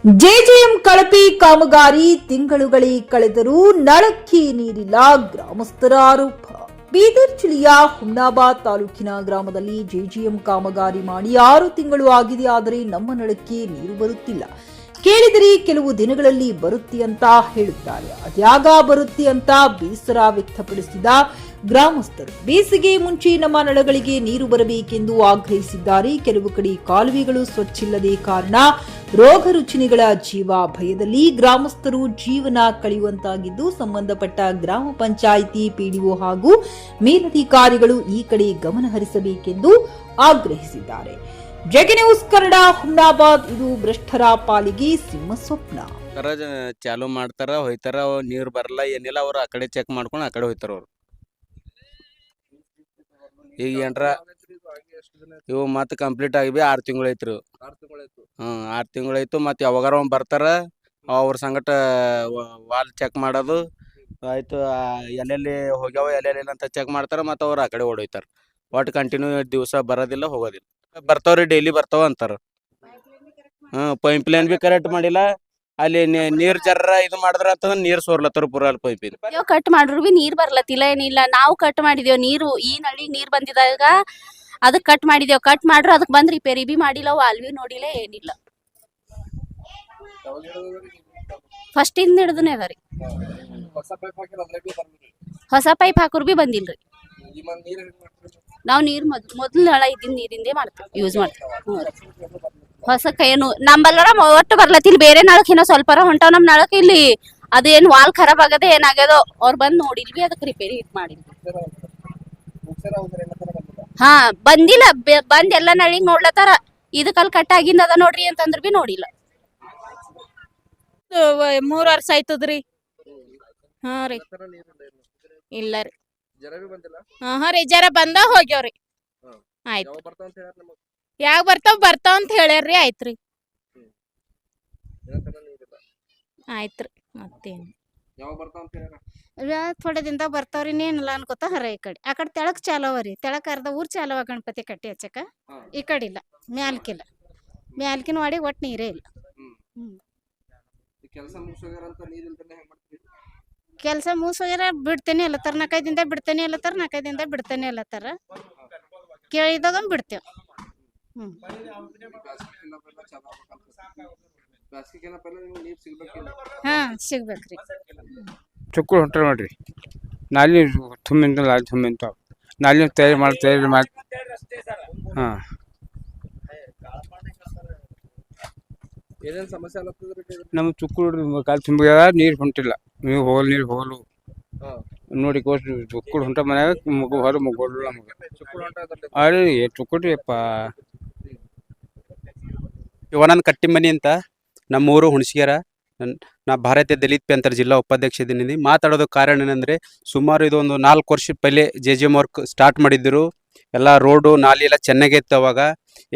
JJM ಕಳಪೆ ಕಾಮಗಾರಿ ತಿಂಗಳುಗಳೇ ಕಳೆದರೂ ನಳಕ್ಕೆ ನೀರಿಲ್ಲ, ಗ್ರಾಮಸ್ಥರ ಆರೋಪ. ಬೀದರ್ ಜಿಲ್ಲೆಯ ಹುಮ್ನಾಬಾದ್ ತಾಲೂಕಿನ ಗ್ರಾಮದಲ್ಲಿ ಜೆಜೆಎಂ ಕಾಮಗಾರಿ ಮಾಡಿ 6 ತಿಂಗಳು ಆಗಿದೆ. ಆದರೆ ನಮ್ಮ ನಳಕ್ಕೆ ನೀರು ಬರುತ್ತಿಲ್ಲ. ಕೇಳಿದರೆ ಕೆಲವು ದಿನಗಳಲ್ಲಿ ಬರುತ್ತೆ ಅಂತ ಹೇಳುತ್ತಾರೆ. ಅದ್ಯಾಗ ಬರುತ್ತೆ ಅಂತ ಬೇಸರ ವ್ಯಕ್ತಪಡಿಸಿದ ಗ್ರಾಮಸ್ಥರು ಬೇಸಿಗೆ ಮುಂಚೆ ನಮ್ಮ ನಳಗಳಿಗೆ ನೀರು ಬರಬೇಕೆಂದು ಆಗ್ರಹಿಸಿದ್ದಾರೆ. ಕೆಲವು ಕಡೆ ಕಾಲುವೆಗಳು ಸ್ವಚ್ಛಿಲ್ಲದೆ ಕಾರಣ ರೋಗ ರುಜಿನಗಳ ಜೀವ ಭಯದಲ್ಲಿ ಗ್ರಾಮಸ್ಥರು ಜೀವನ ಕಳೆಯುವಂತಾಗಿದ್ದು, ಸಂಬಂಧಪಟ್ಟ ಗ್ರಾಮ ಪಂಚಾಯಿತಿ ಪಿಡಿಒ ಹಾಗೂ ಮೇಲಧಿಕಾರಿಗಳು ಈ ಕಡೆ ಗಮನ ಹರಿಸಬೇಕೆಂದು ಆಗ್ರಹಿಸಿದ್ದಾರೆ. JK news Kannada, Humnabad. ಇದು ಭ್ರಷ್ಟರ ಪಾಲಿಗೆ ಸಿಂಹ ಸ್ವಪ್ನ. ಚಾಲು ಮಾಡ್ತಾರ, ಹೋಯ್ತಾರ, ನೀರು ಬರಲ್ಲ ಏನಿಲ್ಲ, ಅವ್ರು ಆ ಕಡೆ ಚೆಕ್ ಮಾಡ್ಕೊಂಡು ಆ ಕಡೆ ಹೋಯ್ತಾರ. ಅವ್ರು ಈಗ ಏನ್ರ ಇವು ಮತ್ತೆ ಕಂಪ್ಲೀಟ್ ಆಗಿ 6 ತಿಂಗಳು ಐತ್ರಿ. 6 ತಿಂಗಳು ಆಯ್ತು. ಮತ್ತೆ ಯಾವಾಗಾರ ಬರ್ತಾರ, ಅವ್ರ ಸಂಗಟ ವಾಲ್ ಚೆಕ್ ಮಾಡೋದು ಆಯ್ತು, ಎಲ್ಲೆಲ್ಲಿ ಹೋಗ್ಯಾವ ಎಲ್ಲೆಲ್ಲಿ ಅಂತ ಚೆಕ್ ಮಾಡ್ತಾರ. ಮತ್ತು ಅವ್ರು ಆ ಕಡೆ ಓಡೋಯ್ತಾರ. ಒಟ್ಟು ಕಂಟಿನ್ಯೂ ದಿವಸ ಬರೋದಿಲ್ಲ, ಹೋಗೋದಿಲ್ಲ. ಬರ್ತಾವ್ರಿ, ಡೈಲಿ ಬರ್ತಾವ ಅಂತಾರ. ಪೈಪ್ ಲೈನ್ ಬಿ ಕರೆಕ್ಟ್ ಮಾಡಿಲ್ಲ. ಅಲ್ಲಿ ನೀರ್ ಜರ್ರ ಇದು ಮಾಡಿದ್ರ ಅಂತಂದ್ರೆ ನೀರ್ ಸೋರ್ಲತ್ತಾರ ಪೂರ ಅಲ್ಲಿ ಪೈಪ್ ಇದು. ಕಟ್ ಮಾಡ್ರು ಬಿ ನೀರ್ ಬರ್ಲತ್ತಿಲ್ಲ, ಏನಿಲ್ಲ. ನಾವು ಕಟ್ ಮಾಡಿದೇವ್, ನೀರು ಈ ನಳ್ಳಿ ನೀರ್ ಬಂದಿದಾಗ ಅದಕ್ಕೆ ಕಟ್ ಮಾಡಿದೇವ್. ಕಟ್ ಮಾಡ್ರು ಅದಕ್ಕೆ ಬಂದ್ ರಿಪೇರಿ ಬಿ ಮಾಡಿಲ್ಲ, ವಾಲ್ ಬಿ ನೋಡಿಲ್ಲ, ಏನಿಲ್ಲ. ಫಸ್ಟ್ ಇಂದ ಹಿಡಿದನೆ ಅದರಿ. ಹೊಸ ಪೈಪ್ ಹಾಕೋರ್ ಬಿ ಬಂದಿಲ್ರಿ. ನಾವು ನೀರ್ ಮೊದ್ಲು ನಳ ಇದ್ದಿದ್ ನೀರಿಂದೇ ಮಾಡ್ತೇವೆ, ಯೂಸ್ ಮಾಡ್ತೇವೆ. ಹೊಸಕ್ಕ ಏನು ನಂಬಲ್ಲರ ಒಟ್ಟು ಬರ್ಲತ್ತಿಲ್ಲ. ಬೇರೆ ನಳಕ್ ಏನೋ ಸ್ವಲ್ಪರ ಹೊಂಟಾವ್, ನಮ್ ನಳಕ್ ಇಲ್ಲಿ ಅದೇನ್ ವಾಲ್ ಖರಾಬ್ ಆಗದೆ ಏನಾಗ್ಯದೋ ಅವ್ರು ಬಂದ್ ನೋಡಿಲ್ವಿ, ಅದಕ್ಕೆ ರಿಪೇರಿ ಮಾಡಿದ್ವಿ. ಹಾ ಬಂದಿಲ್ಲ, ಬಂದ್ ಎಲ್ಲ ನಳಿಗ್ ನೋಡ್ಲತ್ತಾರ. ಇದಕ್ಕಲ್ಲಿ ಕಟ್ ಆಗಿಂದ ಅದ ನೋಡ್ರಿ ಅಂತಂದ್ರ ಬಿ ನೋಡಿಲ್ಲ. 3 ವರ್ಷ ಆಯ್ತದ್ರಿ. ಹಾ ರೀ, ಇಲ್ಲ ರೀ. ಹಾ ರೀ, ಜರ ಬಂದ ಹೋಗ್ಯಾವ್ರಿ. ಆಯ್ತು, ಯಾವಾಗ ಬರ್ತಾವ ಅಂತ ಹೇಳ್ಯಾರ್ರಿ. ಆಯ್ತ್ರಿ, ಆಯ್ತ್ರಿ. ಮತ್ತೇನು ಥೋಡೆ ದಿನದಾಗ ಬರ್ತಾವ್ರಿ. ಏನಿಲ್ಲ ಅನ್ಕೋತ ಹರ ಈ ಕಡೆ ಆ ಕಡೆ ತೆಳಕ್ ಚಾಲವರಿ. ತೆಳಕ್ ಅರ್ಧ ಊರ್ ಚಾಲವ ಗಣಪತಿ ಕಟ್ಟಿ ಹಚ್ಚಕ. ಈ ಕಡೆ ಇಲ್ಲ, ಮ್ಯಾಲ್ಕಿಲ್ಲ. ಮ್ಯಾಲ್ಕಿನ ವಾಡಿ ಒಟ್ಟು ನೀರೇ ಇಲ್ಲ. ಕೆಲಸ ಮುಗಿಸೋಗ್ಯಾರ, ಬಿಡ್ತೇನೆ ಅಲ್ಲತ್ತಾರ. 4-5 ದಿನದಾಗ ಬಿಡ್ತೇನೆ ಅಲ್ಲತ್ತಾರ. 4-5 ದಿನದಾಗ ಬಿಡ್ತೇನೆ ಅಲ್ಲತ್ತಾರ. ಕೇಳಿದಾಗ ಬಿಡ್ತೇವೆ. ಹಾ ಸಿಗ್ಬೇಕ್ರಿ. ಚುಕ್ಕಳು ಹೊಂಟ ನೋಡ್ರಿ. ನಾಲಿ ತುಂಬಿಂತ ನಾಲಿ ತುಂಬಿಂತಾವ. ನಾಲಿ ತಯಾರಿ ಮಾಡಿ ಹಾಂ ನಮ್ಮ ಚುಕ್ಕಳು ಕಾಲು ತುಂಬಿದ ನೀರು ಹೊಂಟಿಲ್ಲ. ನೀವು ಹೋಗಲು ನೀರು ಹೋಗಲು ನೋಡಿ ಕೋಸ್ ಚುಕ್ಕಳು ಹೊಂಟ ಮನ್ಯಾಗ ಮಗು ಹೊರ ಮಗೋಳು ನಮಗೆ ಅರೆ ಚುಕ್ಕುಡ್ರಿ ಅಪ್ಪ. ಇವನಂದ್ ಕಟ್ಟಿ ಮನಿ ಅಂತ ನಮ್ಮೂರು ಹುಣಸಗ್ಯಾರ. ನಾ ಭಾರತೀಯ ದಲಿತ ಪಂಥರ್ ಜಿಲ್ಲಾ ಉಪಾಧ್ಯಕ್ಷ ಇದ್ದೀನಿ. ಮಾತಾಡೋದು ಕಾರಣ ಏನಂದರೆ, ಸುಮಾರು ಇದೊಂದು 4 ವರ್ಷ ಪहिले ಜೆಜೆಎಂ ವರ್ಕ್ ಸ್ಟಾರ್ಟ್ ಮಾಡಿದ್ದರು. ಎಲ್ಲ ರೋಡು ನಾಲಿ ಎಲ್ಲ ಚೆನ್ನಾಗೇ ಇತ್ತು. ಅವಾಗ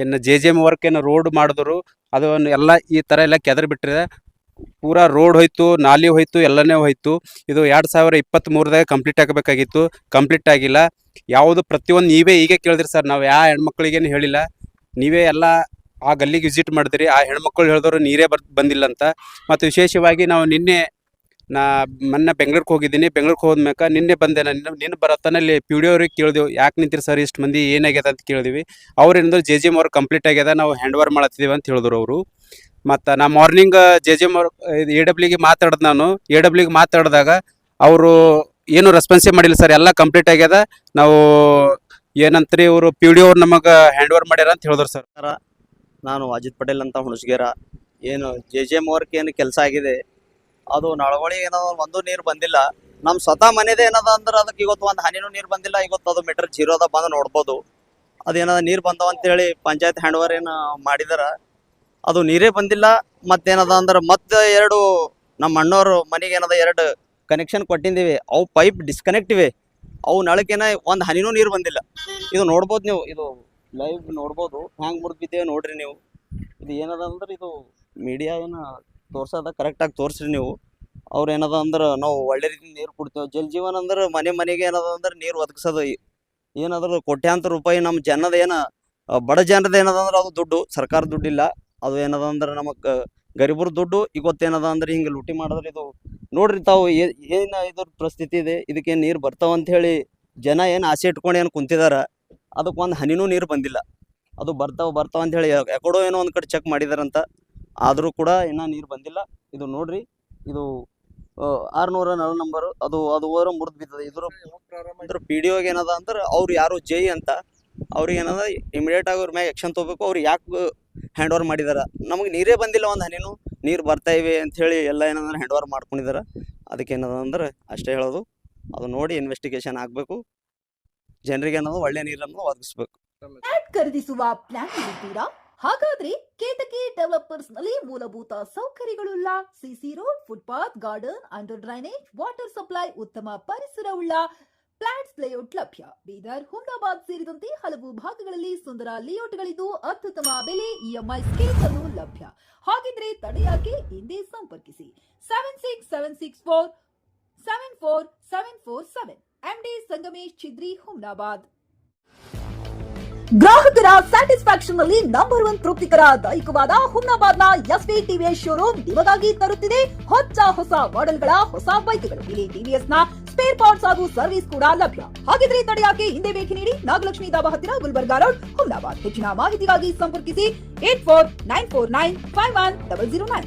ಏನು ಜೆಜೆಎಂ ವರ್ಕ್ ಏನು ರೋಡ್ ಮಾಡಿದ್ರು, ಅದು ಎಲ್ಲ ಈ ಥರ ಎಲ್ಲ ಕೆದರ್ ಬಿಟ್ಟರೆ ಪೂರಾ ರೋಡ್ ಹೋಯ್ತು, ನಾಲಿ ಹೋಯ್ತು, ಎಲ್ಲನೇ ಹೋಯ್ತು. ಇದು 2023ದಾಗ ಕಂಪ್ಲೀಟ್ ಆಗಬೇಕಾಗಿತ್ತು, ಕಂಪ್ಲೀಟ್ ಆಗಿಲ್ಲ. ಯಾವುದು ಪ್ರತಿಯೊಂದು ನೀವೇ ಈಗ ಕೇಳಿದ್ರಿ ಸರ್. ನಾವು ಯಾವ ಹೆಣ್ಮಕ್ಳಿಗೇನು ಹೇಳಿಲ್ಲ, ನೀವೇ ಎಲ್ಲ ಆ ಗಲ್ಲಿಗೆ ವಿಸಿಟ್ ಮಾಡಿದ್ರಿ. ಆ ಹೆಣ್ಮಕ್ಳು ಹೇಳಿದವರು ನೀರೇ ಬಂದಿಲ್ಲ ಅಂತ. ಮತ್ತು ವಿಶೇಷವಾಗಿ ನಾವು ಮೊನ್ನೆ ಬೆಂಗ್ಳೂರಿಗೆ ಹೋಗಿದ್ದೀನಿ. ಬೆಂಗ್ಳೂರಿಗೆ ಹೋದ್ಮ್ಯಾಕ ನಿನ್ನೆ ಬಂದೆ. ನಿನ್ನ ಬರತ್ತಾನಲ್ಲಿ PDO ಅವ್ರಿಗೆ ಕೇಳಿದೆವು, ಯಾಕೆ ನಿಂತಿರಿ ಸರ್ ಇಷ್ಟು ಮಂದಿ, ಏನಾಗ್ಯದ ಅಂತ ಕೇಳಿದ್ವಿ. ಅವ್ರೇನಿದ್ರು ಜೆಜೆಎಂ ವರ್ಕ್ ಕಂಪ್ಲೀಟ್ ಆಗ್ಯದ, ನಾವು ಹ್ಯಾಂಡ್ ಓವರ್ ಮಾಡತ್ತಿದ್ದೀವಿ ಅಂತ ಹೇಳಿದ್ರು ಅವರು. ಮತ್ತು ನಾ ಮಾರ್ನಿಂಗ್ ಜೆಜೆಎಂ AWಗೆ ಮಾತಾಡ್ದೆ. ನಾನು AWಗೆ ಮಾತಾಡಿದಾಗ ಅವರು ಏನು ರೆಸ್ಪಾನ್ಸೇ ಮಾಡಿಲ್ಲ ಸರ್. ಎಲ್ಲ ಕಂಪ್ಲೀಟ್ ಆಗ್ಯದ, ನಾವು ಏನಂತ್ರಿ ಇವರು PDO ಅವ್ರು ನಮಗೆ ಹ್ಯಾಂಡ್ ಓವರ್ ಮಾಡ್ಯಾರ ಅಂತ ಹೇಳಿದ್ರು ಸರ್. ನಾನು ಅಜಿತ್ ಪಟೇಲ್ ಅಂತ ಹುಣಸಗ್ಯಾರ. ಏನು ಜೆಜೆಎಂ ವರ್ಕ್ ಏನು ಕೆಲಸ ಆಗಿದೆ, ಅದು ನಳವಳಿ ಏನದ ಒಂದು ನೀರು ಬಂದಿಲ್ಲ. ನಮ್ಮ ಸ್ವತಃ ಮನೆದೇ ಏನದ ಅಂದ್ರೆ ಅದಕ್ಕೆ ಇವತ್ತು ಒಂದು ಹನಿನೂ ನೀರು ಬಂದಿಲ್ಲ. ಇವತ್ತು ಅದು ಮೀಟರ್ ಜೀರೋದ ಬಂದು ನೋಡ್ಬೋದು. ಅದೇನದ ನೀರು ಬಂದವ ಅಂತೇಳಿ ಪಂಚಾಯತ್ ಹ್ಯಾಂಡ್ ಓವರ್ ಏನು ಮಾಡಿದಾರ, ಅದು ನೀರೇ ಬಂದಿಲ್ಲ. ಮತ್ತೇನದ ಅಂದ್ರೆ ಮತ್ತೆ 2 ನಮ್ಮ ಅಣ್ಣವ್ರು ಮನೆಗೆ ಏನದ 2 ಕನೆಕ್ಷನ್ ಕೊಟ್ಟಿದ್ದೀವಿ. ಅವು ಪೈಪ್ ಡಿಸ್ಕನೆಕ್ಟ್ ಇವೆ. ಅವು ನಳಕೇನ ಒಂದು ಹನಿನೂ ನೀರು ಬಂದಿಲ್ಲ. ಇದು ನೋಡ್ಬೋದು ನೀವು, ಇದು ಲೈವ್ ನೋಡ್ಬೋದು. ಹ್ಯಾಂಗೆ ಮುರಿದಿದ್ದೇವೆ ನೋಡ್ರಿ ನೀವು. ಇದು ಏನದ ಅಂದ್ರೆ ಇದು ಮೀಡಿಯಾ ಏನು ತೋರ್ಸೋದ ಕರೆಕ್ಟಾಗಿ ತೋರಿಸ್ರಿ ನೀವು. ಅವ್ರು ಏನದ ಅಂದ್ರೆ ನಾವು ಒಳ್ಳೆ ರೀತಿ ನೀರು ಕೊಡ್ತೇವೆ. ಜಲ್ ಜೀವನ್ ಅಂದ್ರೆ ಮನೆಗೆ ಏನದ ಅಂದ್ರೆ ನೀರು ಒದಗಿಸೋದು. ಏನಾದ್ರು ಕೋಟ್ಯಾಂತರ ರೂಪಾಯಿ ನಮ್ಮ ಜನದ ಬಡ ಜನರದ ಏನದ ಅಂದ್ರೆ ಅದು ದುಡ್ಡು, ಸರ್ಕಾರ ದುಡ್ಡಿಲ್ಲ. ಅದು ಏನದ ಅಂದ್ರೆ ನಮಗೆ ಗರೀಬರ ದುಡ್ಡು ಇವತ್ತೇನದ ಅಂದ್ರೆ ಹಿಂಗೆ ಲೂಟಿ ಮಾಡಿದ್ರೆ ಇದು ನೋಡ್ರಿ ತಾವು ಏನು ಇದ್ರ ಪರಿಸ್ಥಿತಿ ಇದೆ. ಇದಕ್ಕೆ ನೀರು ಬರ್ತಾವ ಅಂತ ಹೇಳಿ ಜನ ಏನು ಆಸೆ ಇಟ್ಕೊಂಡು ಏನು ಕುಂತಿದಾರ, ಅದಕ್ಕೆ ಒಂದು ಹನಿನೂ ನೀರು ಬಂದಿಲ್ಲ. ಅದು ಬರ್ತಾವ ಅಂತ ಹೇಳಿ ಯಾಕಡೋ ಏನೋ ಒಂದು ಕಡೆ ಚೆಕ್ ಮಾಡಿದಾರಂತ, ಆದರೂ ಕೂಡ ಇನ್ನೂ ನೀರು ಬಂದಿಲ್ಲ. ಇದು ನೋಡ್ರಿ, ಇದು 604 ನಂಬರ್ ಅದು ಓರ ಮುರಿದು ಬಿದ್ದದ. ಇದ್ರ ಪಿ ಡಿ ಒಗೆ ಏನದ ಅಂದ್ರೆ ಅವ್ರು ಯಾರು ಜೈ ಅಂತ, ಅವ್ರಿಗೆ ಏನದ ಇಮಿಡಿಯೇಟ್ ಆಗಿ ಅವ್ರ ಮ್ಯಾಗ ಆ್ಯಕ್ಷನ್ ತೊಗೋಬೇಕು. ಅವ್ರು ಯಾಕೆ ಹ್ಯಾಂಡ್ ಓವರ್ ಮಾಡಿದಾರ, ನಮಗೆ ನೀರೇ ಬಂದಿಲ್ಲ, ಒಂದು ಹನಿನೂ ನೀರು ಬರ್ತಾ ಇವೆ ಅಂಥೇಳಿ ಎಲ್ಲ ಏನಂದ್ರೆ ಹ್ಯಾಂಡ್ ಓವರ್ ಮಾಡ್ಕೊಂಡಿದ್ದಾರೆ. ಅದಕ್ಕೆ ಏನದ ಅಂದ್ರೆ ಅಷ್ಟೇ ಹೇಳೋದು, ಅದು ನೋಡಿ ಇನ್ವೆಸ್ಟಿಗೇಷನ್ ಆಗಬೇಕು, ಜನರಿಗೆ ಏನದು ಒಳ್ಳೆ ನೀರನ್ನು ಒದಗಿಸ್ಬೇಕು. ಫ್ಲಾಟ್ ಖರೀದಿಸುವ ಪ್ಲಾನ್ ಇದ್ದೀರಾ? ಹಾಗಾದ್ರೆ ಕೇತಕಿ ಡೆವಲಪರ್ಸ್ ನಲ್ಲಿ ಮೂಲಭೂತ ಸೌಕರ್ಯಗಳುಳ್ಳ CC road, footpath, garden, under drainage, water supply, ಉತ್ತಮ ಪರಿಸರವುಳ್ಳ ಫ್ಲಾಟ್ಸ್ ಲೇಔಟ್ ಲಭ್ಯ. ಬೀದರ್, ಹುಮ್ನಾಬಾದ್ ಸೇರಿದಂತೆ ಹಲವು ಭಾಗಗಳಲ್ಲಿ ಸುಂದರ ಲೇಔಟ್ಗಳಿದ್ದು ಅತ್ಯುತ್ತಮ ಬೆಲೆ, ಇಎಂಐ ಸ್ಕೀಮ್ಸ್ ಅನ್ನು ಲಭ್ಯ. ಹಾಗಿದ್ರೆ ತಡೆಯಾಕೆ, ಹಿಂದೆ ಸಂಪರ್ಕಿಸಿ 7676474747 MD ಸಂಗಮೇಶ್ ಚಿದ್ರಿ, ಹುಮ್ನಾಬಾದ್. ಗ್ರಾಹಕರ ಸ್ಯಾಟಿಸ್ಫ್ಯಾಕ್ಷನ್ ನಲ್ಲಿ ನಂಬರ್ 1 ತೃಪ್ತಿಕರ ದಾಯಕವಾದ ಹುಮ್ನಾಬಾದ್ನ ಎಸ್ವಿ ಟಿವಿಎಸ್ ಶೋರೂಮ್ ನಿಮಗಾಗಿ ತರುತ್ತಿದೆ ಹೊಸ ಮಾಡೆಲ್ಗಳ ಹೊಸ ಬೈಕ್ಗಳು. ಇಲ್ಲಿ ಟಿವಿಎಸ್ ನ ಸ್ಪೇರ್ ಪಾರ್ಟ್ಸ್ ಹಾಗೂ ಸರ್ವಿಸ್ ಕೂಡ ಲಭ್ಯ. ಹಾಗಿದ್ರೆ ತಡೆಯಾಕೆ, ಹಿಂದೆ ಭೇಟಿ ನೀಡಿ, ನಾಗಲಕ್ಷ್ಮಿ ಧಾಬಾ ಹತ್ತಿರ, ಗುಲ್ಬರ್ಗಾ ರೋಡ್, ಹುಮ್ನಾಬಾದ್. ಹೆಚ್ಚಿನ ಮಾಹಿತಿಗಾಗಿ ಸಂಪರ್ಕಿಸಿ 8494951009.